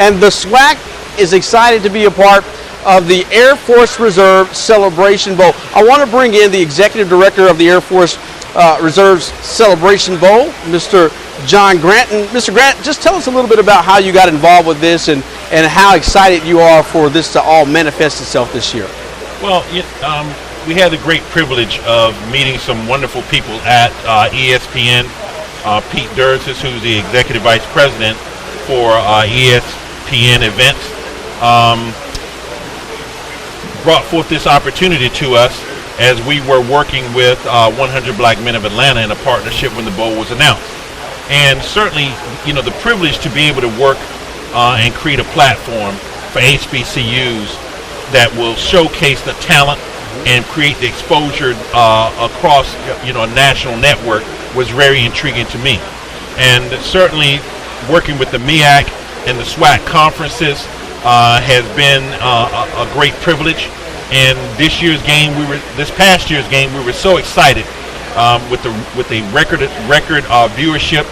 And the SWAC is excited to be a part of the Air Force Reserve Celebration Bowl. I want to bring in the Executive Director of the Air Force Reserve's Celebration Bowl, Mr. John Granton. Mr. Grant, just tell us a little bit about how you got involved with this and how excited you are for this to all manifest itself this year. Well, we had the great privilege of meeting some wonderful people at ESPN. Pete Dursis, who's the Executive Vice President for ESPN events, brought forth this opportunity to us as we were working with 100 Black Men of Atlanta in a partnership when the bowl was announced. And certainly, the privilege to be able to work and create a platform for HBCUs that will showcase the talent and create the exposure across a national network was very intriguing to me. And certainly working with the MEAC and the SWAC conferences has been a great privilege. And this past year's game, we were so excited with the record viewership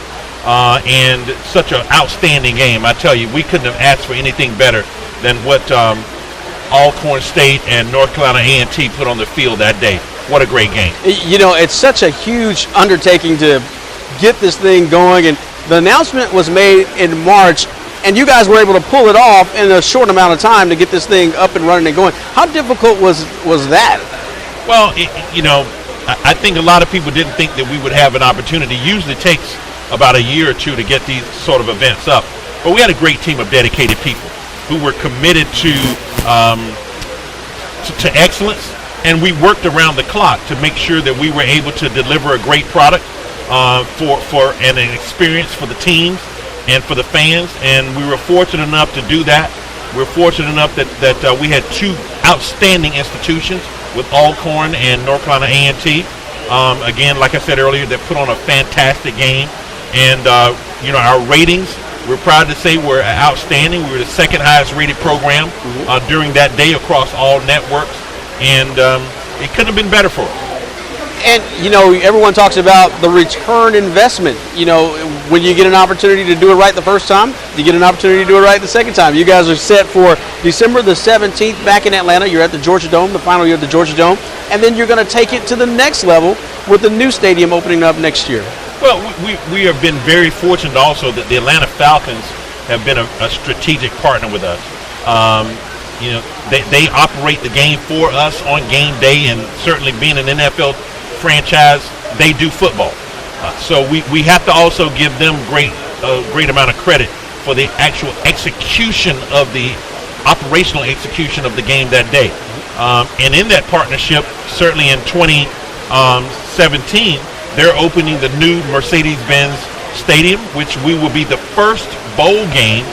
and such an outstanding game. I tell you, we couldn't have asked for anything better than what Alcorn State and North Carolina A&T put on the field that day. What a great game. It's such a huge undertaking to get this thing going, and the announcement was made in March, and you guys were able to pull it off in a short amount of time to get this thing up and running and going. How difficult was that? Well, I think a lot of people didn't think that we would have an opportunity. Usually it takes about a year or two to get these sort of events up. But we had a great team of dedicated people who were committed to excellence, and we worked around the clock to make sure that we were able to deliver a great product for an experience for the teams and for the fans, and we were fortunate enough to do that. We're fortunate enough that we had two outstanding institutions with Alcorn and North Carolina A&T. Again, like I said earlier, they put on a fantastic game, and our ratings, we're proud to say, were outstanding. We were the second highest rated program during that day across all networks, and it couldn't have been better for us. And, everyone talks about the return investment. When you get an opportunity to do it right the first time, you get an opportunity to do it right the second time. You guys are set for December the 17th back in Atlanta. You're at the Georgia Dome, the final year of the Georgia Dome. And then you're going to take it to the next level with the new stadium opening up next year. Well, we have been very fortunate also that the Atlanta Falcons have been a strategic partner with us. They operate the game for us on game day, and certainly being an NFL franchise, they do football. So we have to also give them a great amount of credit for the actual execution of the operational execution of the game that day. And in that partnership, certainly in 2017, they're opening the new Mercedes-Benz Stadium, which we will be the first bowl game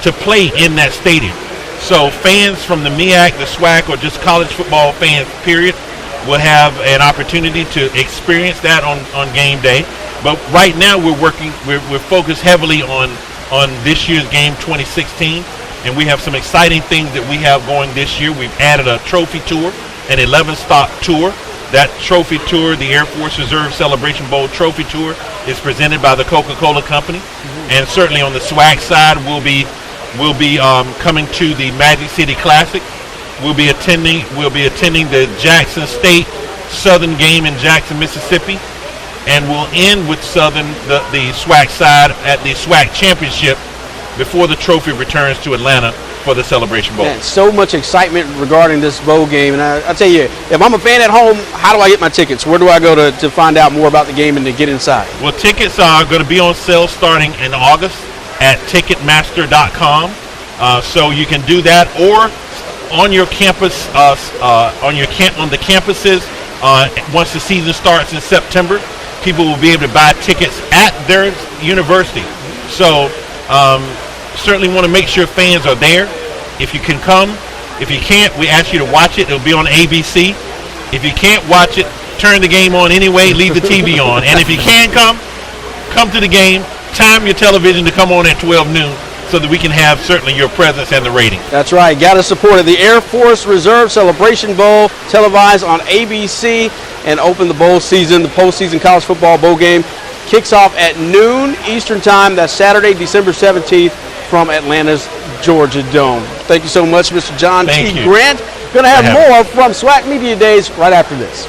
to play in that stadium. So fans from the MEAC, the SWAC, or just college football fans, period, will have an opportunity to experience that on game day. But right now we're focused heavily on this year's game 2016, and we have some exciting things that we have going this year. We've added a trophy tour, an 11-stop tour. That trophy tour, the Air Force Reserve Celebration Bowl Trophy Tour, is presented by the Coca-Cola Company. And certainly on the SWAC side, we'll be coming to the Magic City Classic. We'll be attending the Jackson State Southern game in Jackson, Mississippi, and we'll end with Southern, the SWAC side, at the SWAC Championship before the trophy returns to Atlanta for the Celebration Bowl. Man, so much excitement regarding this bowl game, and I tell you, if I'm a fan at home, how do I get my tickets? Where do I go to find out more about the game and to get inside? Well, tickets are going to be on sale starting in August at Ticketmaster.com, so you can do that, or on your campus, on the campuses. Once the season starts in September, people will be able to buy tickets at their university. So certainly want to make sure fans are there. If you can come, if you can't, we ask you to watch it. It'll be on ABC. If you can't watch it, turn the game on anyway, leave the TV on. And if you can come to the game, time your television to come on at 12 noon. So that we can have certainly your presence and the rating. That's right. Got to support it. The Air Force Reserve Celebration Bowl, televised on ABC, and open the bowl season. The postseason college football bowl game kicks off at noon Eastern time. That's Saturday, December 17th from Atlanta's Georgia Dome. Thank you so much, Mr. John Thank T. you. Grant. Going to have I have more from SWAC Media Days right after this.